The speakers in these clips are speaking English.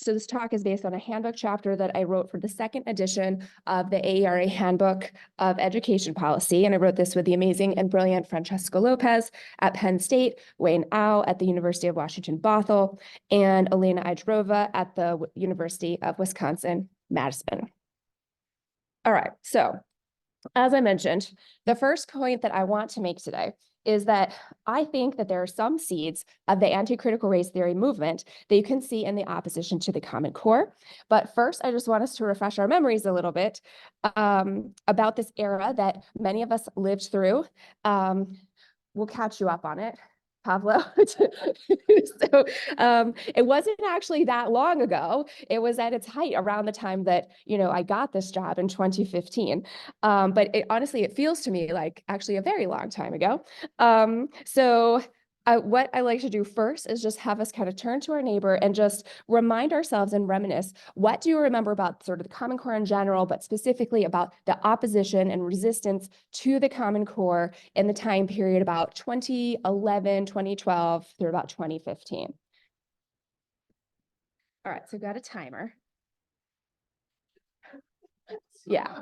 So this talk is based on a handbook chapter that I wrote for the second edition of the AERA Handbook of Education Policy. And I wrote this with the amazing and brilliant Francesco Lopez at Penn State, Wayne Au at the University of Washington, Bothell, and Elena Idrova at the University of Wisconsin, Madison. All right, so as I mentioned, the first point that I want to make today is that I think that there are some seeds of the anti-critical race theory movement that you can see in the opposition to the Common Core. But first, I just want us to refresh our memories a little bit about this era that many of us lived through. We'll catch you up on it, Pablo. So it wasn't actually that long ago. It was at its height around the time that, I got this job in 2015. But honestly, it feels to me like actually a very long time ago. What I like to do first is just have us kind of turn to our neighbor and just remind ourselves and reminisce, what do you remember about sort of the Common Core in general, but specifically about the opposition and resistance to the Common Core in the time period about 2011, 2012 through about 2015. All right, so I've got a timer. Yeah.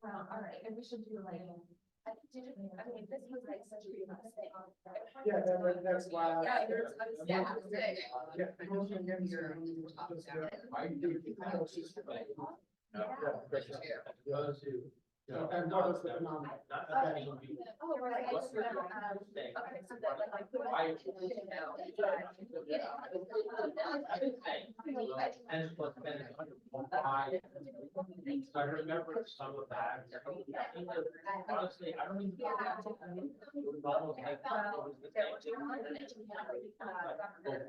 Well, all right, and we should do like, I mean, this was like such a famous thing. Yeah, that's why. And what was the phenomenon? I remember some of that. Honestly, I don't even know. Well,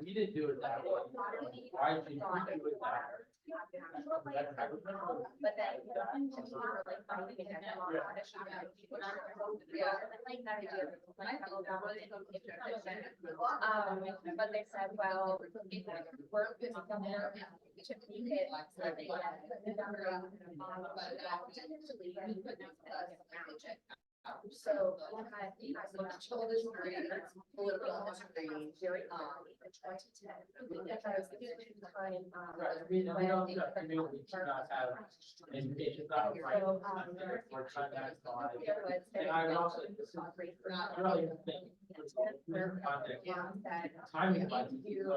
we didn't do it that way. Why did you do it that way? But they said, well, work is somewhere to keep it so I told this story political history very in 2010. We don't have to not have education. And I would also, I really think timing might be going on.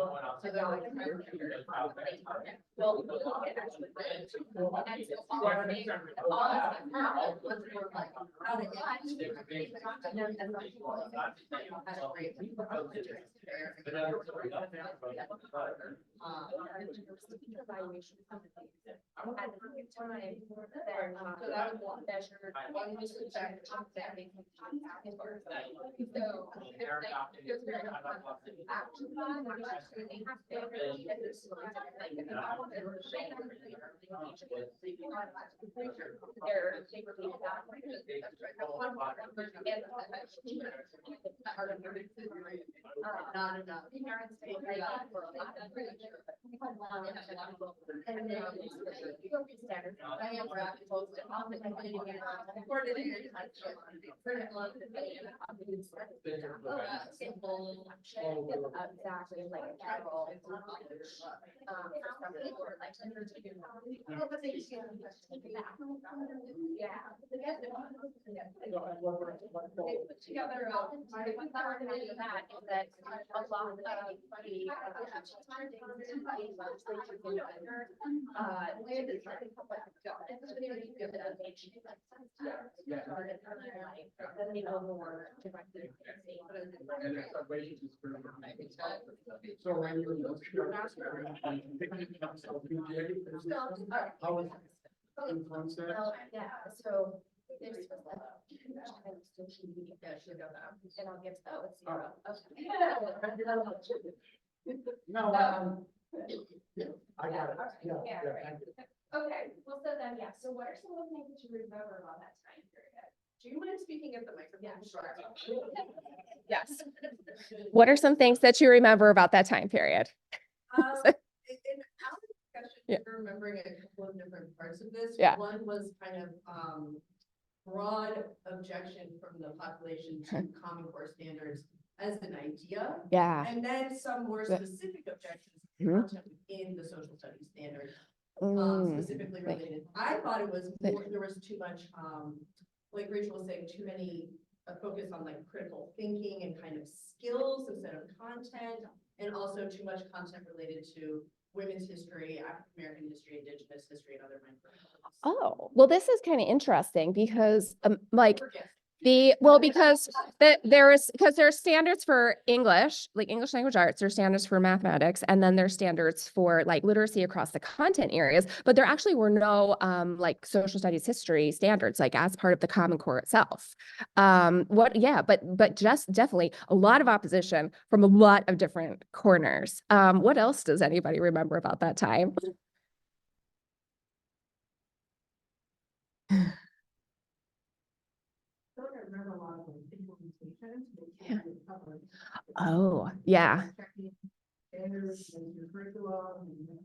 Not enough. Exactly, like together, that a lot of the So when you how was it? Yeah, so there's and I'll get to that with zero. No, I got it. Yeah, thank you. Okay, well, so then, yeah, so what are some of the things that you remember about that time period? Do you mind speaking at the microphone? Yeah, sure. Yes. What are some things that you remember about that time period? In our discussion, Yeah. we're remembering a couple of different parts of this. Yeah. One was kind of broad objection from the population to Common Core standards as an idea. Yeah. And then some more Yeah. specific objections to Mhm. content within the social studies standard, Mm. specifically Like- related. I thought it was like- more, there was too much, like Rachel was saying, too many focus on like critical thinking and kind of skills instead of content, and also too much content related to women's history, African-American history, Indigenous history, and other minorities. Oh, well, this is kind of interesting because like Forget. because there are standards for English, like English language arts, there's standards for mathematics, and then there's standards for like literacy across the content areas, but there actually were no like social studies history standards, like as part of the Common Core itself. But just definitely a lot of opposition from a lot of different corners. What else does anybody remember about that time? I feel like I remember a lot of like implementations. Yeah. Oh, yeah. Standards and your curriculum and.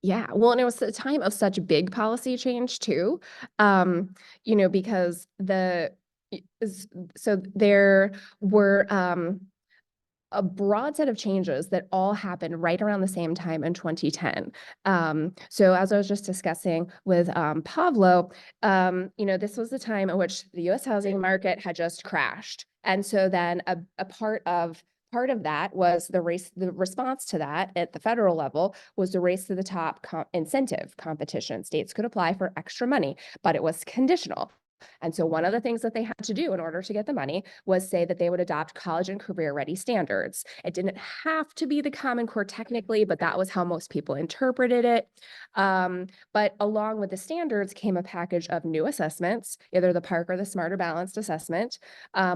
Yeah, well, and it was a time of such big policy change too, because so there were a broad set of changes that all happened right around the same time in 2010. So as I was just discussing with Pablo, this was the time in which the U.S. housing market had just crashed, and so then a part of that was the response to that at the federal level was the race to the top incentive competition. States could apply for extra money, but it was conditional. And so one of the things that they had to do in order to get the money was say that they would adopt college and career ready standards. It didn't have to be the Common Core technically, but that was how most people interpreted it. But along with the standards came a package of new assessments, either the PARCC or the Smarter Balanced Assessment,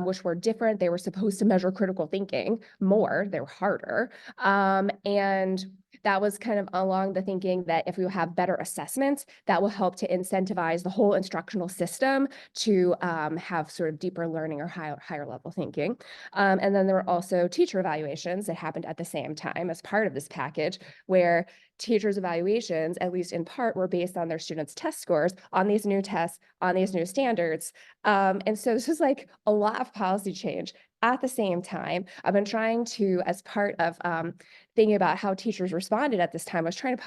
which were different. They were supposed to measure critical thinking more, they were harder. And that was kind of along the thinking that if we have better assessments, that will help to incentivize the whole instructional system to have sort of deeper learning or higher level thinking. And then there were also teacher evaluations that happened at the same time as part of this package, where teachers' evaluations, at least in part, were based on their students' test scores on these new tests, on these new standards. And so this was like a lot of policy change at the same time. I've been trying to, as part of thinking about how teachers responded at this time, I was trying to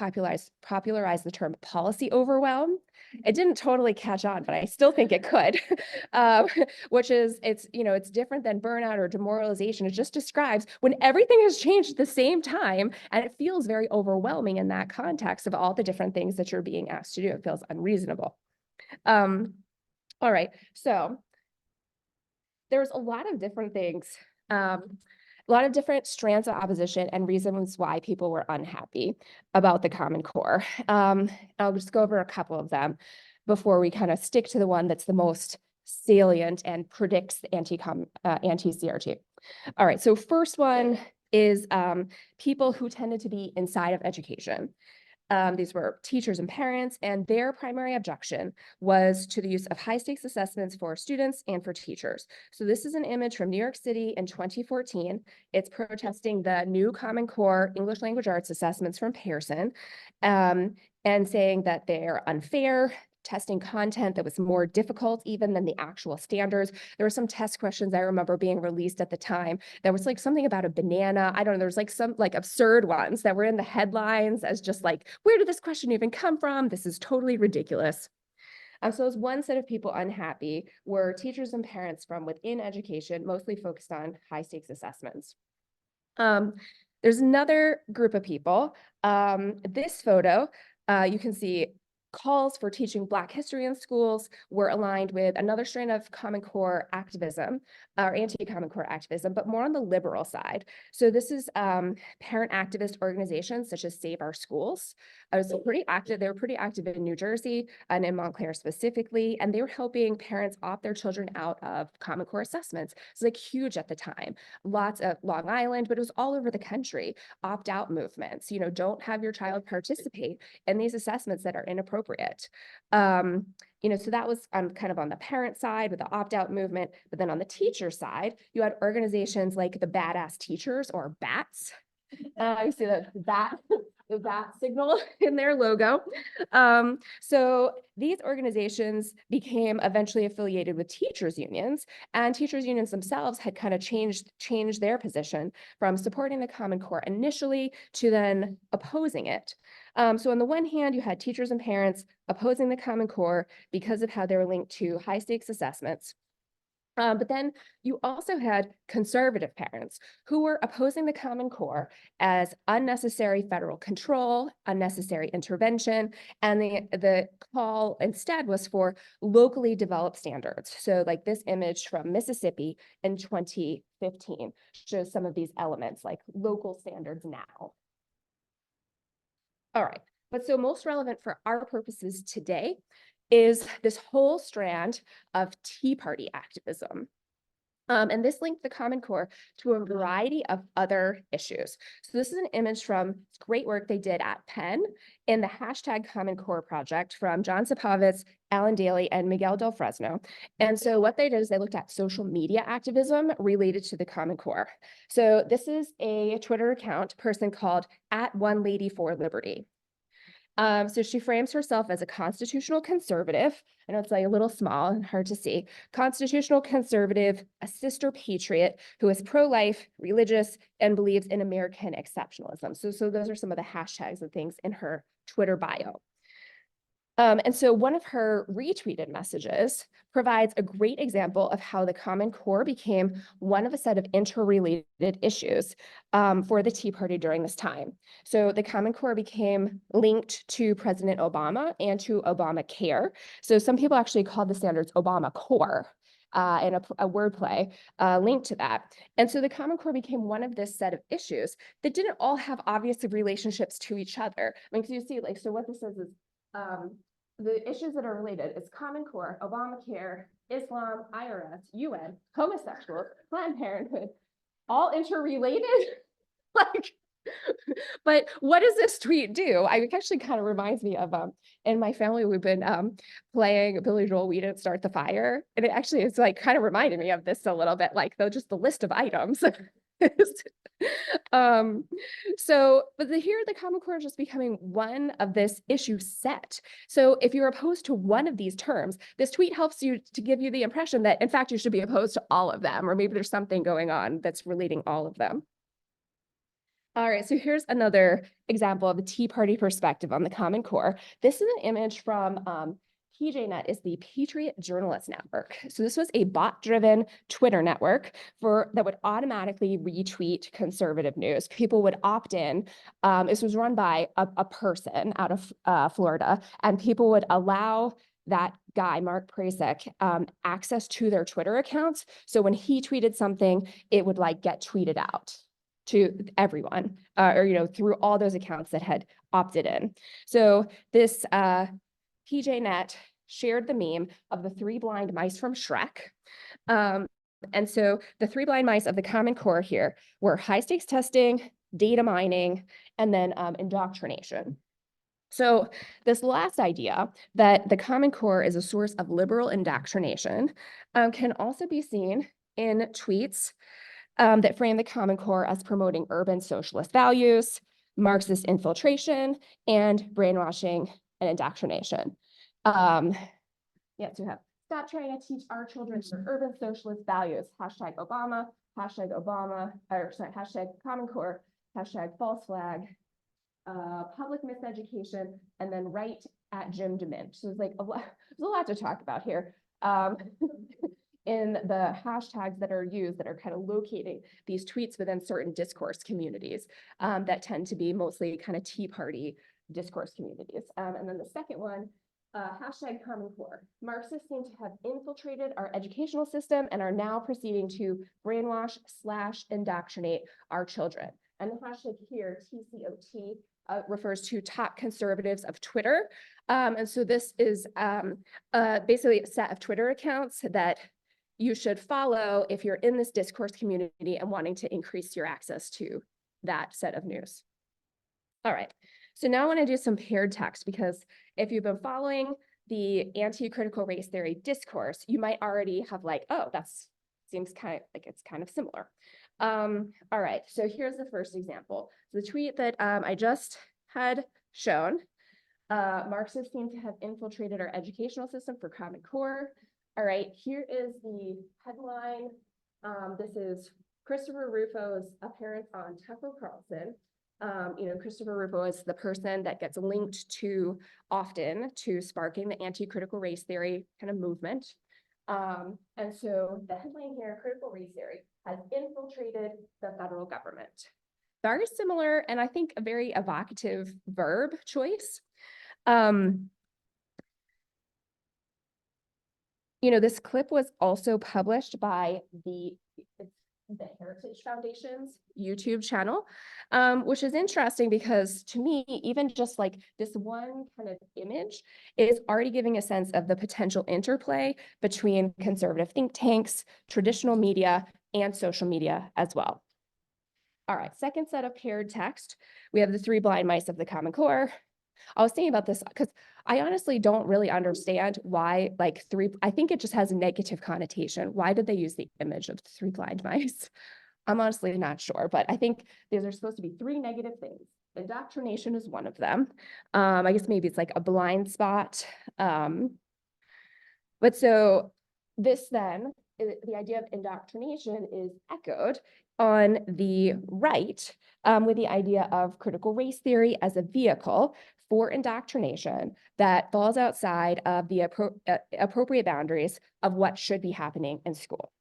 popularize the term policy overwhelm. It didn't totally catch on, but I still think it could, which is, it's different than burnout or demoralization. It just describes when everything has changed at the same time, and it feels very overwhelming in that context of all the different things that you're being asked to do. It feels unreasonable. All right, so there's a lot of different things, a lot of different strands of opposition and reasons why people were unhappy about the Common Core. I'll just go over a couple of them before we kind of stick to the one that's the most salient and predicts the anti-CRT. All right, so first one is people who tended to be inside of education. These were teachers and parents, and their primary objection was to the use of high stakes assessments for students and for teachers. So this is an image from New York City in 2014. It's protesting the new Common Core English language arts assessments from Pearson, and saying that they're unfair, testing content that was more difficult even than the actual standards. There were some test questions I remember being released at the time. There was like something about a banana. I don't know. There's like some like absurd ones that were in the headlines as just like, where did this question even come from? This is totally ridiculous. So as one set of people unhappy were teachers and parents from within education, mostly focused on high stakes assessments. There's another group of people. This photo, you can see calls for teaching Black history in schools were aligned with another strain of Common Core activism or anti-Common Core activism, but more on the liberal side. So this is parent activist organizations such as Save Our Schools. They were pretty active in New Jersey and in Montclair specifically, and they were helping parents opt their children out of Common Core assessments. It's like huge at the time. Lots of Long Island, but it was all over the country. Opt-out movements, don't have your child participate in these assessments that are inappropriate. So that was kind of on the parent side with the opt-out movement, but then on the teacher side, you had organizations like the Badass Teachers or BATS. You see that signal in their logo. So these organizations became eventually affiliated with teachers' unions, and teachers' unions themselves had kind of changed their position from supporting the Common Core initially to then opposing it. So on the one hand, you had teachers and parents opposing the Common Core because of how they were linked to high stakes assessments. But then you also had conservative parents who were opposing the Common Core as unnecessary federal control, unnecessary intervention, and the call instead was for locally developed standards. So like this image from Mississippi in 2015 shows some of these elements like local standards now. All right, but so most relevant for our purposes today is this whole strand of Tea Party activism. And this linked the Common Core to a variety of other issues. So this is an image from great work they did at Penn in the hashtag Common Core project from John Sapovitz, Alan Daly, and Miguel Del Fresno. And so what they did is they looked at social media activism related to the Common Core. So this is a Twitter account person called @OneLadyForLiberty. So she frames herself as a constitutional conservative. I know it's like a little small and hard to see. Constitutional conservative, a sister patriot who is pro-life, religious, and believes in American exceptionalism. So those are some of the hashtags and things in her Twitter bio. And so one of her retweeted messages provides a great example of how the Common Core became one of a set of interrelated issues for the Tea Party during this time. So the Common Core became linked to President Obama and to Obamacare. So some people actually call the standards Obama Core. And a wordplay linked to that. And so the Common Core became one of this set of issues that didn't all have obvious relationships to each other. I mean, because you see, like, so what this says is, the issues that are related is Common Core, Obamacare, Islam, IRS, UN, homosexuals, Planned Parenthood, all interrelated. Like, but what does this tweet do? I actually kind of reminds me of in my family we've been playing Billy Joel We Didn't Start the Fire, and it actually is like kind of reminded me of this a little bit, like though just the list of items. Here the Common Core is just becoming one of this issue set. So if you're opposed to one of these terms, this tweet helps you to give you the impression that in fact you should be opposed to all of them, or maybe there's something going on that's relating all of them. All right, so here's another example of a Tea Party perspective on the Common Core. This is an image from PJNet, is the Patriot Journalist Network. So this was a bot-driven Twitter network that would automatically retweet conservative news. People would opt in. This was run by a person out of Florida, and people would allow that guy, Mark Prasek, access to their Twitter accounts. So when he tweeted something, it would like get tweeted out to everyone, or through all those accounts that had opted in. So this PJNet shared the meme of the three blind mice from Shrek. And so the three blind mice of the Common Core here were high stakes testing, data mining, and then indoctrination. So this last idea that the Common Core is a source of liberal indoctrination can also be seen in tweets that frame the Common Core as promoting urban socialist values, Marxist infiltration, and brainwashing and indoctrination. So you have stop trying to teach our children for urban socialist values, hashtag Obama, hashtag Common Core, hashtag false flag, public miseducation, and then right at Jim DeMint. So it's like there's a lot to talk about here. In the hashtags that are used that are kind of locating these tweets within certain discourse communities that tend to be mostly kind of Tea Party discourse communities. And then the second one, hashtag Common Core. Marxists seem to have infiltrated our educational system and are now proceeding to brainwash / indoctrinate our children. And the hashtag here, TCOT, refers to top conservatives of Twitter. And so this is basically a set of Twitter accounts that you should follow if you're in this discourse community and wanting to increase your access to that set of news. All right, so now I want to do some paired text, because if you've been following the anti-critical race theory discourse, you might already have like, oh, that seems it's kind of similar. All right, so here's the first example. The tweet that I just had shown. Marxists seem to have infiltrated our educational system for Common Core. All right, here is the headline. This is Christopher Rufo's appearance on Tucker Carlson. Christopher Rufo is the person that gets linked to often to sparking the anti-critical race theory kind of movement. And so the headline here, critical race theory has infiltrated the federal government. Very similar, and I think a very evocative verb choice. This clip was also published by the Heritage Foundation's YouTube channel, which is interesting because to me, even just like this one kind of image is already giving a sense of the potential interplay between conservative think tanks, traditional media, and social media as well. All right, second set of paired text. We have the three blind mice of the Common Core. I was thinking about this because I honestly don't really understand why, I think it just has a negative connotation. Why did they use the image of the three blind mice? I'm honestly not sure, but I think these are supposed to be three negative things. Indoctrination is one of them. I guess maybe it's like a blind spot. But so this then, the idea of indoctrination is echoed on the right with the idea of critical race theory as a vehicle for indoctrination that falls outside of the appropriate boundaries of what should be happening in school.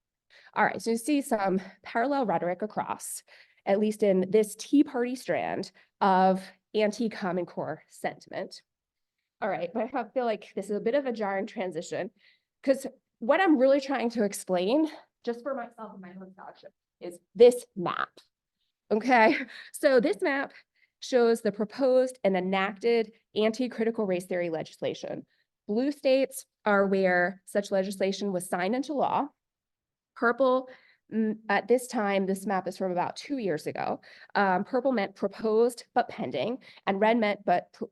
All right, so you see some parallel rhetoric across, at least in this Tea Party strand of anti-Common Core sentiment. All right, but I feel like this is a bit of a jarring transition because what I'm really trying to explain, just for myself and my own scholarship, is this map. Okay, so this map shows the proposed and enacted anti-critical race theory legislation. Blue states are where such legislation was signed into law. Purple, at this time, this map is from about 2 years ago. Purple meant proposed but pending, and red meant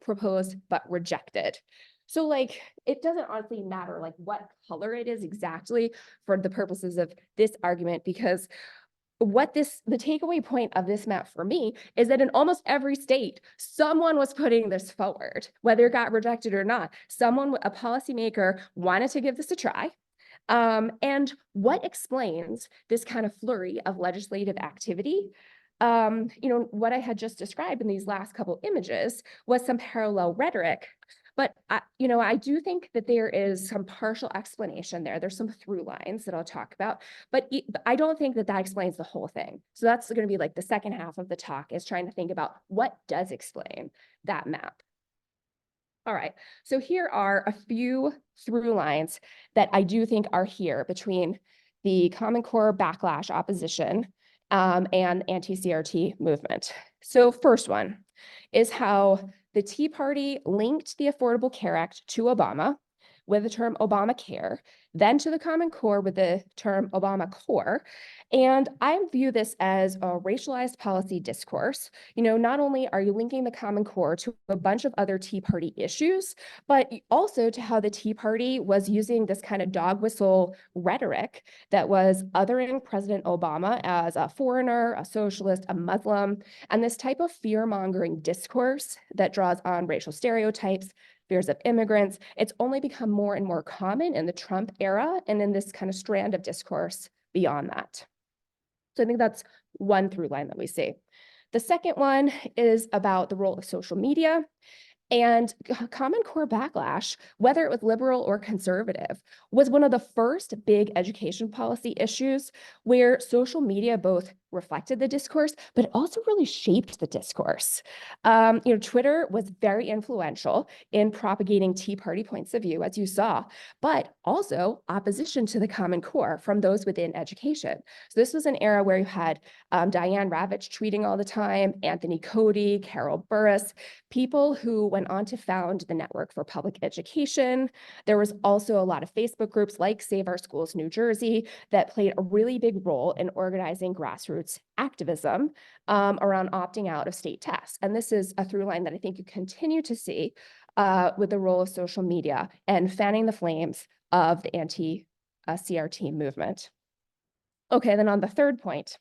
proposed but rejected. So it doesn't honestly matter what color it is exactly for the purposes of this argument, because the takeaway point of this map for me is that in almost every state, someone was putting this forward, whether it got rejected or not. A policymaker wanted to give this a try. And what explains this kind of flurry of legislative activity? What I had just described in these last couple images was some parallel rhetoric. But I do think that there is some partial explanation there. There's some through lines that I'll talk about, but I don't think that explains the whole thing. So that's going to be the second half of the talk, is trying to think about what does explain that map. All right, so here are a few through lines that I do think are here between the Common Core backlash opposition and anti-CRT movement. So first one is how the Tea Party linked the Affordable Care Act to Obama with the term Obamacare, then to the Common Core with the term Obama Core. And I view this as a racialized policy discourse. Not only are you linking the Common Core to a bunch of other Tea Party issues, but also to how the Tea Party was using this kind of dog whistle rhetoric that was othering President Obama as a foreigner, a socialist, a Muslim, and this type of fear-mongering discourse that draws on racial stereotypes, fears of immigrants. It's only become more and more common in the Trump era and in this kind of strand of discourse beyond that. So I think that's one through line that we see. The second one is about the role of social media. And Common Core backlash, whether it was liberal or conservative, was one of the first big education policy issues where social media both reflected the discourse, but also really shaped the discourse. Twitter was very influential in propagating Tea Party points of view, as you saw, but also opposition to the Common Core from those within education. So this was an era where you had Diane Ravitch tweeting all the time, Anthony Cody, Carol Burris, people who went on to found the Network for Public Education. There was also a lot of Facebook groups like Save Our Schools New Jersey that played a really big role in organizing grassroots activism around opting out of state tests. And this is a through line that I think you continue to see with the role of social media and fanning the flames of the anti-CRT movement. Okay, then on the third point,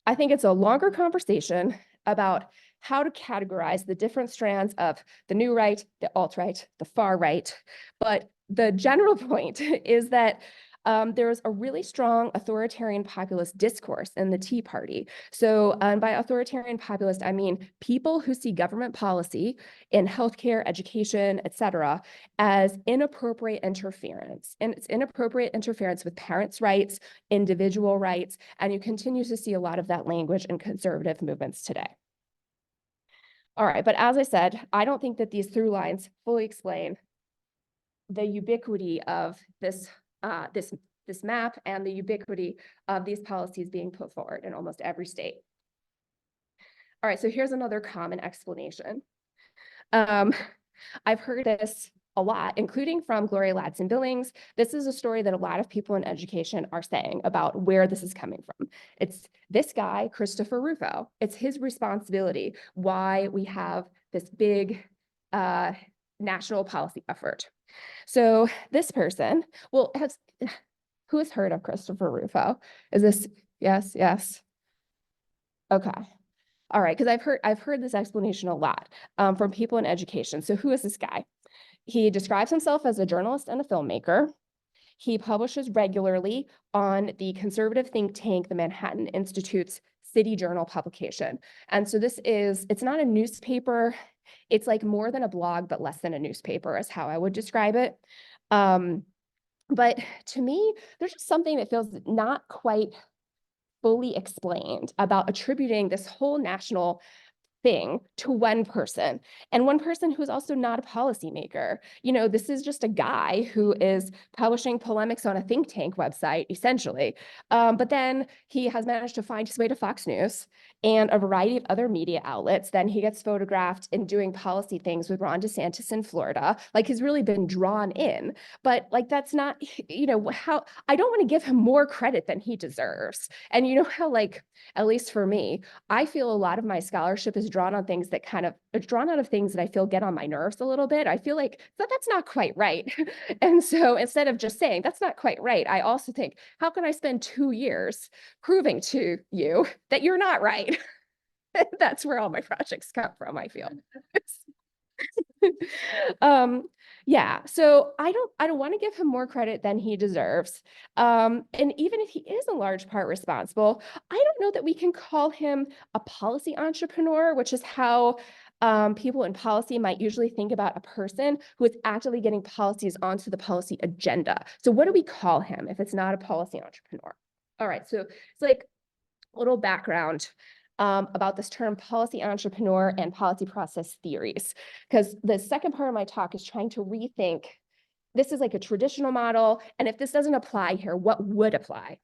I think it's a longer conversation about how to categorize the different strands of the new right, the alt-right, the far right. But the general point is that there's a really strong authoritarian populist discourse in the Tea Party. So by authoritarian populist, I mean people who see government policy in healthcare, education, et cetera, as inappropriate interference. And it's inappropriate interference with parents' rights, individual rights, and you continue to see a lot of that language in conservative movements today. All right, but as I said, I don't think that these through lines fully explain the ubiquity of this map and the ubiquity of these policies being put forward in almost every state. All right, so here's another common explanation. I've heard this a lot, including from Gloria Ladson-Billings. This is a story that a lot of people in education are saying about where this is coming from. It's this guy, Christopher Rufo. It's his responsibility why we have this big national policy effort. So this person, well, who has heard of Christopher Rufo? Is this, yes, yes? Okay. All right, because I've heard this explanation a lot from people in education. So who is this guy? He describes himself as a journalist and a filmmaker. He publishes regularly on the conservative think tank, the Manhattan Institute's City Journal publication. And so it's not a newspaper. It's like more than a blog, but less than a newspaper is how I would describe it. But to me, there's just something that feels not quite fully explained about attributing this whole national thing to one person, and one person who's also not a policymaker. You know, this is just a guy who is publishing polemics on a think tank website, essentially. But then he has managed to find his way to Fox News and a variety of other media outlets. Then he gets photographed in doing policy things with Ron DeSantis in Florida. Like, he's really been drawn in. But like, that's not, you know, how I don't want to give him more credit than he deserves. And you know how, like, at least for me, I feel a lot of my scholarship is drawn on things that it's drawn out of things that I feel get on my nerves a little bit. I feel like that's not quite right. And so instead of just saying that's not quite right, I also think, how can I spend 2 years proving to you that you're not right? That's where all my projects come from, I feel. Yeah, so I don't want to give him more credit than he deserves. And even if he is in large part responsible, I don't know that we can call him a policy entrepreneur, which is how people in policy might usually think about a person who is actively getting policies onto the policy agenda. So what do we call him if it's not a policy entrepreneur? All right, so it's like a little background about this term policy entrepreneur and policy process theories, because the second part of my talk is trying to rethink, this is like a traditional model, and if this doesn't apply here, what would apply?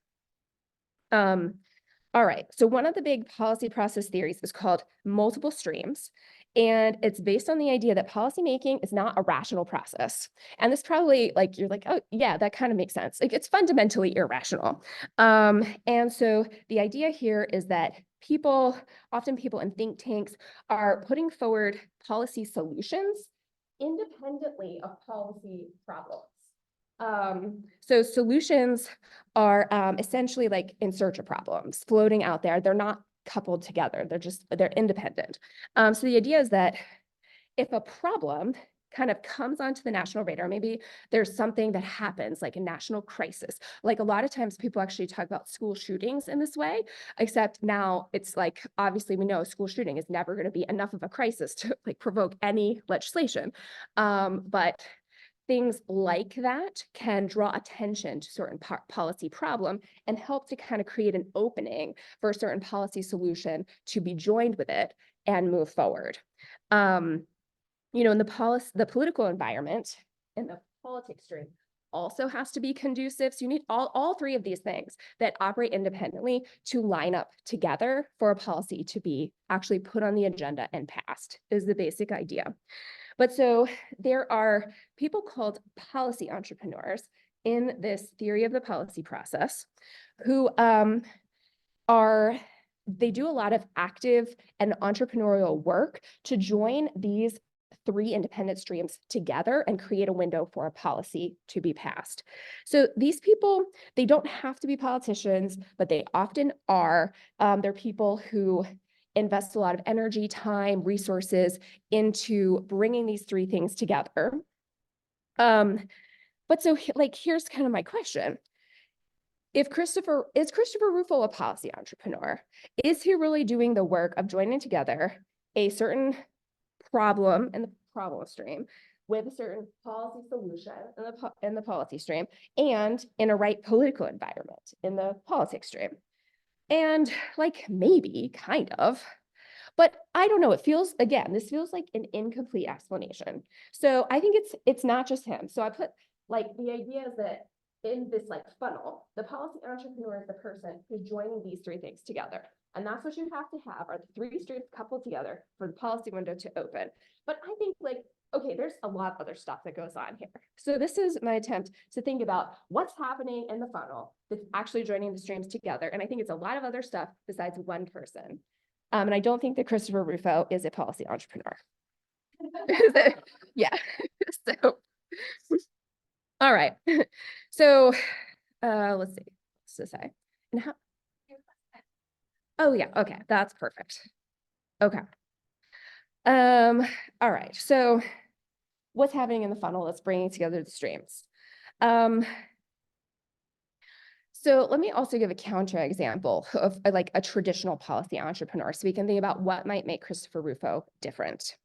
All right, so one of the big policy process theories is called multiple streams, and it's based on the idea that policymaking is not a rational process. And this probably, like, you're like, oh yeah, that kind of makes sense. Like, it's fundamentally irrational. And so the idea here is that often people in think tanks are putting forward policy solutions independently of policy problems. So solutions are essentially like in search of problems floating out there. They're not coupled together. They're independent. So the idea is that if a problem kind of comes onto the national radar, maybe there's something that happens, like a national crisis. Like, a lot of times people actually talk about school shootings in this way, except now it's like, obviously we know a school shooting is never going to be enough of a crisis to like provoke any legislation. But things like that can draw attention to certain policy problem and help to kind of create an opening for a certain policy solution to be joined with it and move forward. You know, in the political environment, in the politics stream, also has to be conducive. So you need all three of these things that operate independently to line up together for a policy to be actually put on the agenda and passed, is the basic idea. But so there are people called policy entrepreneurs in this theory of the policy process who they do a lot of active and entrepreneurial work to join these three independent streams together and create a window for a policy to be passed. So these people, they don't have to be politicians, but they often are. They're people who invest a lot of energy, time, resources into bringing these three things together. But so like, here's kind of my question. Is Christopher Rufo a policy entrepreneur? Is he really doing the work of joining together a certain problem in the problem stream with a certain policy solution in the policy stream and in a right political environment in the politics stream? And like, maybe, kind of. But I don't know, this feels like an incomplete explanation. So I think it's not just him. So I put like, the idea is that in this like funnel, the policy entrepreneur is the person who's joining these three things together. And that's what you have to have, are the three streams coupled together for the policy window to open. But I think like, okay, there's a lot of other stuff that goes on here. So this is my attempt to think about what's happening in the funnel that's actually joining the streams together. And I think it's a lot of other stuff besides one person. And I don't think that Christopher Rufo is a policy entrepreneur. Yeah, so, all right. So, let's see, what's to say? And how, oh yeah, okay, that's perfect. Okay. All right, so what's happening in the funnel that's bringing together the streams? So let me also give a counterexample of like a traditional policy entrepreneur, so we can think about what might make Christopher Rufo different.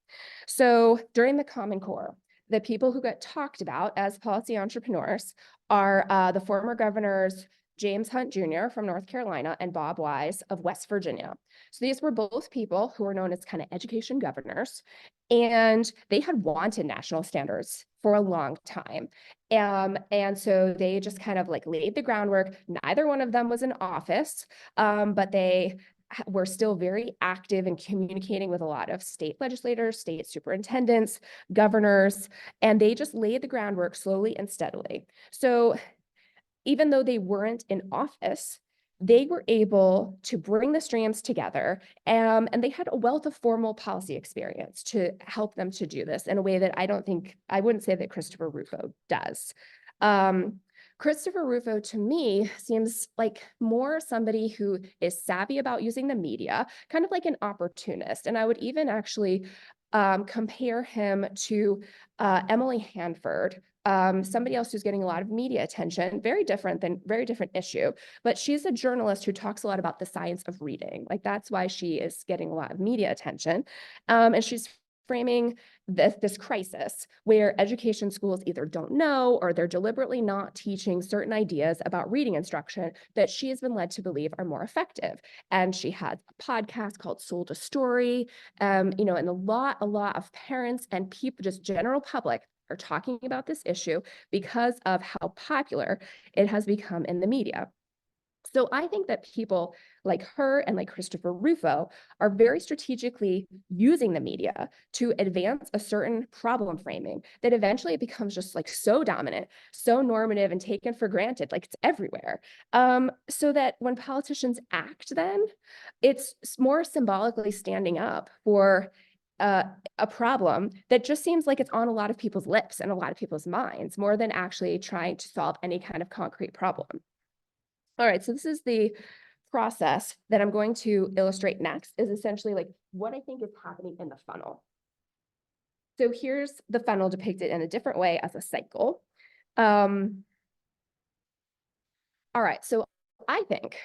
So during the Common Core, the people who got talked about as policy entrepreneurs are the former governors James Hunt Jr. from North Carolina and Bob Wise of West Virginia. So these were both people who were known as kind of education governors, and they had wanted national standards for a long time. And so they just kind of like laid the groundwork. Neither one of them was in office, but they were still very active in communicating with a lot of state legislators, state superintendents, governors, and they just laid the groundwork slowly and steadily. So even though they weren't in office, they were able to bring the streams together, and they had a wealth of formal policy experience to help them to do this in a way that I wouldn't say that Christopher Rufo does. Christopher Rufo, to me, seems like more somebody who is savvy about using the media, kind of like an opportunist. And I would even actually compare him to Emily Hanford, somebody else who's getting a lot of media attention, very different issue, but she's a journalist who talks a lot about the science of reading. Like, that's why she is getting a lot of media attention. And she's framing this crisis where education schools either don't know or they're deliberately not teaching certain ideas about reading instruction that she has been led to believe are more effective. And she has a podcast called Sold a Story, and a lot of parents and people, just general public, are talking about this issue because of how popular it has become in the media. So I think that people like her and like Christopher Rufo are very strategically using the media to advance a certain problem framing that eventually it becomes just like so dominant, so normative and taken for granted, like it's everywhere. So that when politicians act, then it's more symbolically standing up for a problem that just seems like it's on a lot of people's lips and a lot of people's minds, more than actually trying to solve any kind of concrete problem. All right, so this is the process that I'm going to illustrate next, is essentially like what I think is happening in the funnel. So here's the funnel depicted in a different way as a cycle. All right, so I think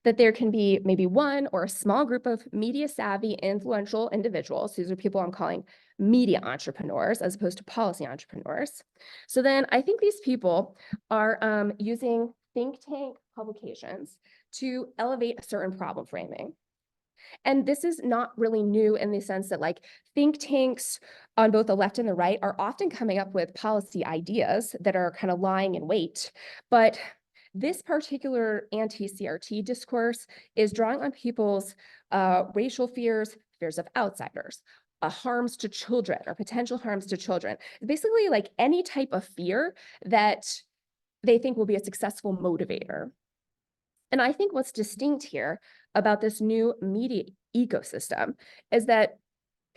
that there can be maybe one or a small group of media savvy, influential individuals. These are people I'm calling media entrepreneurs as opposed to policy entrepreneurs. So then I think these people are using think tank publications to elevate a certain problem framing. And this is not really new in the sense that like think tanks on both the left and the right are often coming up with policy ideas that are kind of lying in wait. But this particular anti-CRT discourse is drawing on people's racial fears, fears of outsiders, harms to children or potential harms to children. Basically, like any type of fear that they think will be a successful motivator. And I think what's distinct here about this new media ecosystem is that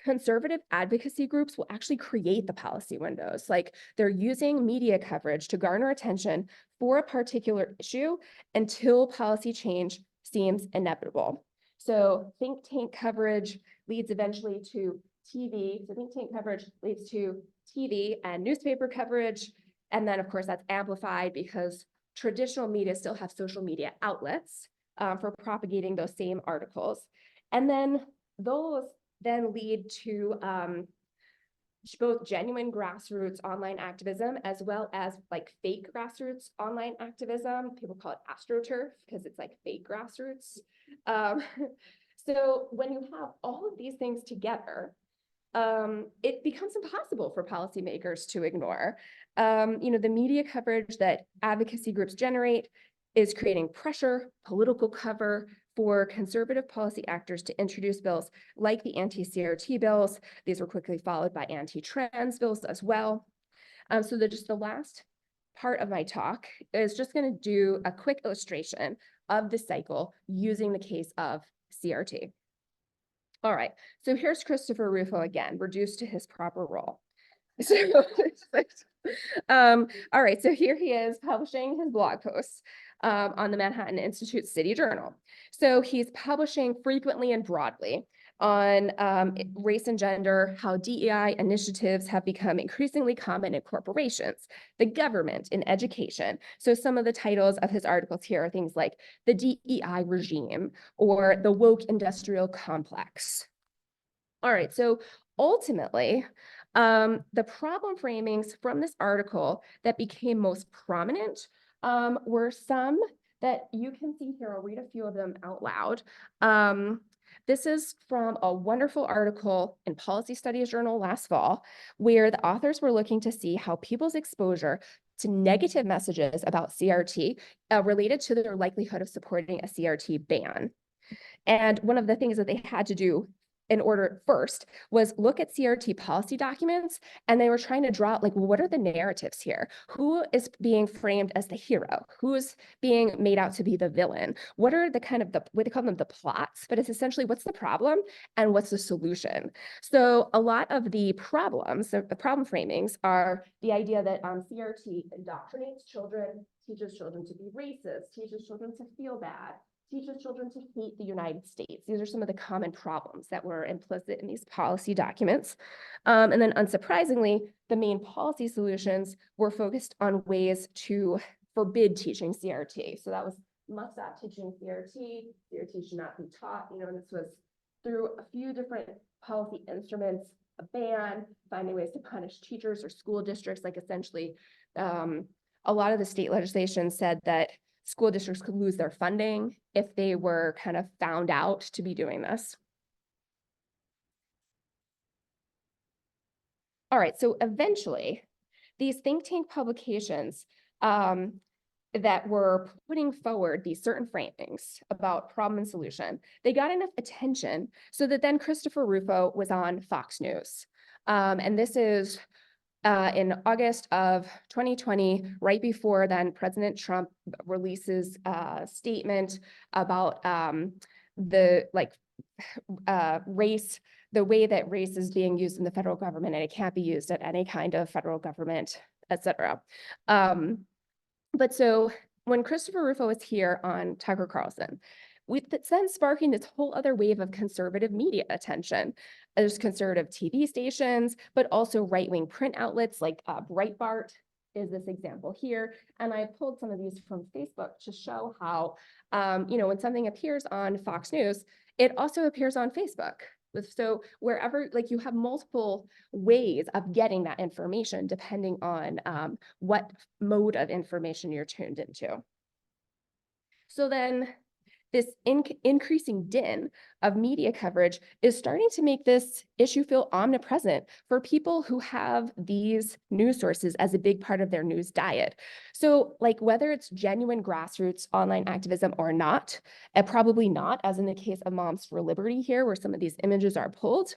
conservative advocacy groups will actually create the policy windows. Like they're using media coverage to garner attention for a particular issue until policy change seems inevitable. So think tank coverage leads eventually to TV. So think tank coverage leads to TV and newspaper coverage. And then of course that's amplified because traditional media still have social media outlets for propagating those same articles. And then those then lead to both genuine grassroots online activism as well as like fake grassroots online activism. People call it AstroTurf because it's like fake grassroots. So when you have all of these things together, it becomes impossible for policymakers to ignore. The media coverage that advocacy groups generate is creating pressure, political cover for conservative policy actors to introduce bills like the anti-CRT bills. These were quickly followed by anti-trans bills as well. So just the last part of my talk is just going to do a quick illustration of the cycle using the case of CRT. All right, so here's Christopher Rufo again, reduced to his proper role. So, all right, so here he is publishing his blog posts on the Manhattan Institute City Journal. So he's publishing frequently and broadly on race and gender, how DEI initiatives have become increasingly common in corporations, the government, in education. So some of the titles of his articles here are things like the DEI regime or the woke industrial complex. All right, so ultimately, the problem framings from this article that became most prominent were some that you can see here. I'll read a few of them out loud. This is from a wonderful article in Policy Studies Journal last fall, where the authors were looking to see how people's exposure to negative messages about CRT related to their likelihood of supporting a CRT ban. And one of the things that they had to do in order first was look at CRT policy documents, and they were trying to draw out like, what are the narratives here? Who is being framed as the hero? Who's being made out to be the villain? What are the kind of what they call them the plots, but it's essentially what's the problem and what's the solution? So a lot of the problems, the problem framings are the idea that CRT indoctrinates children, teaches children to be racist, teaches children to feel bad, teaches children to hate the United States. These are some of the common problems that were implicit in these policy documents. And then unsurprisingly, the main policy solutions were focused on ways to forbid teaching CRT. So that was must stop teaching CRT, CRT should not be taught, and this was through a few different policy instruments, a ban, finding ways to punish teachers or school districts, like essentially a lot of the state legislation said that school districts could lose their funding if they were kind of found out to be doing this. All right, so eventually, these think tank publications that were putting forward these certain framings about problem and solution, they got enough attention so that then Christopher Rufo was on Fox News. And this is in August of 2020, right before then President Trump releases a statement about race, the way that race is being used in the federal government, and it can't be used at any kind of federal government, et cetera. But so when Christopher Rufo was here on Tucker Carlson, it's then sparking this whole other wave of conservative media attention. There's conservative TV stations, but also right-wing print outlets like Breitbart is this example here. And I pulled some of these from Facebook to show how, when something appears on Fox News, it also appears on Facebook. So wherever, like you have multiple ways of getting that information depending on what mode of information you're tuned into. So then this increasing din of media coverage is starting to make this issue feel omnipresent for people who have these news sources as a big part of their news diet. So like whether it's genuine grassroots online activism or not, and probably not, as in the case of Moms for Liberty here, where some of these images are pulled,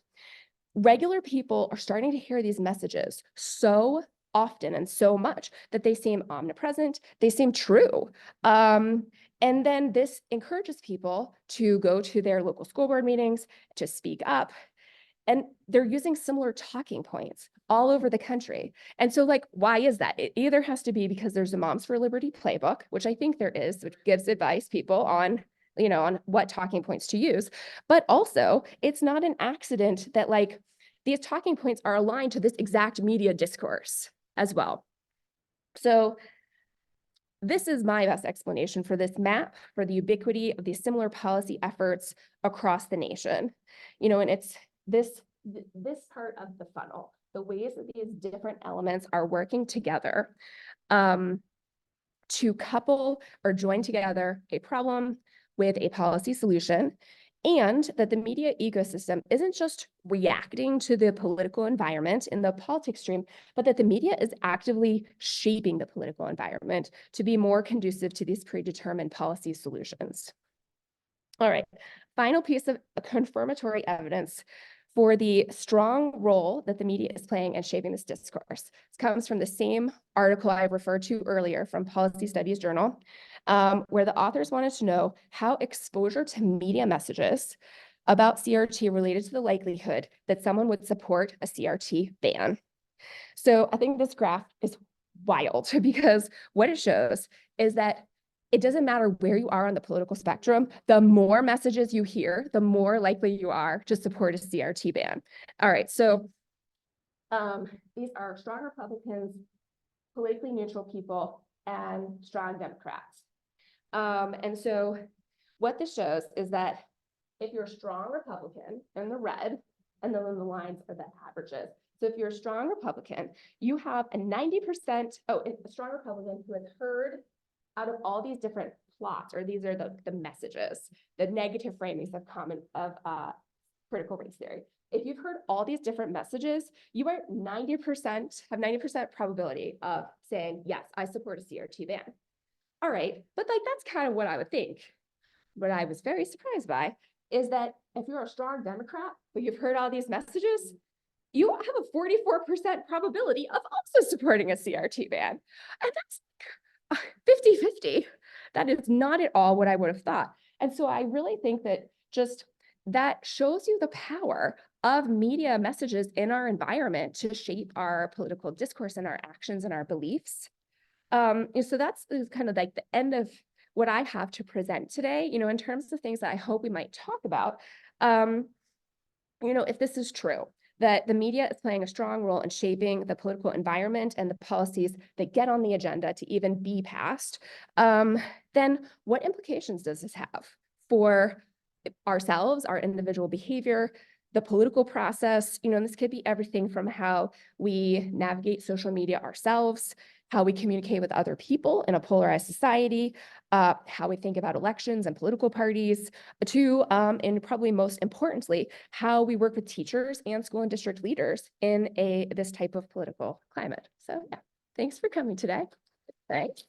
regular people are starting to hear these messages so often and so much that they seem omnipresent, they seem true. And then this encourages people to go to their local school board meetings, to speak up. And they're using similar talking points all over the country. And so like, why is that? It either has to be because there's a Moms for Liberty playbook, which I think there is, which gives advice people on, on what talking points to use. But also it's not an accident that like these talking points are aligned to this exact media discourse as well. So this is my best explanation for this map, for the ubiquity of these similar policy efforts across the nation. And it's this part of the funnel, the ways that these different elements are working together to couple or join together a problem with a policy solution, and that the media ecosystem isn't just reacting to the political environment in the politics stream, but that the media is actively shaping the political environment to be more conducive to these predetermined policy solutions. All right, final piece of confirmatory evidence for the strong role that the media is playing in shaping this discourse. This comes from the same article I referred to earlier from Policy Studies Journal, where the authors wanted to know how exposure to media messages about CRT related to the likelihood that someone would support a CRT ban. So I think this graph is wild because what it shows is that it doesn't matter where you are on the political spectrum, the more messages you hear, the more likely you are to support a CRT ban. All right, so these are strong Republicans, politically neutral people, and strong Democrats. And so what this shows is that if you're a strong Republican in the red, and then the lines are the averages. So if you're a strong Republican, you have a 90%, a strong Republican who has heard out of all these different plots, or these are the messages, the negative framings of critical race theory. If you've heard all these different messages, you are 90% probability of saying, yes, I support a CRT ban. All right, but like, that's kind of what I would think. What I was very surprised by is that if you're a strong Democrat, but you've heard all these messages, you have a 44% probability of also supporting a CRT ban. And that's 50-50. That is not at all what I would have thought. And so I really think that just that shows you the power of media messages in our environment to shape our political discourse and our actions and our beliefs. So that's kind of like the end of what I have to present today, in terms of things that I hope we might talk about. If this is true, that the media is playing a strong role in shaping the political environment and the policies that get on the agenda to even be passed, then what implications does this have for ourselves, our individual behavior, the political process? This could be everything from how we navigate social media ourselves, how we communicate with other people in a polarized society, how we think about elections and political parties, to, and probably most importantly, how we work with teachers and school and district leaders in this type of political climate. So yeah, thanks for coming today. Thanks.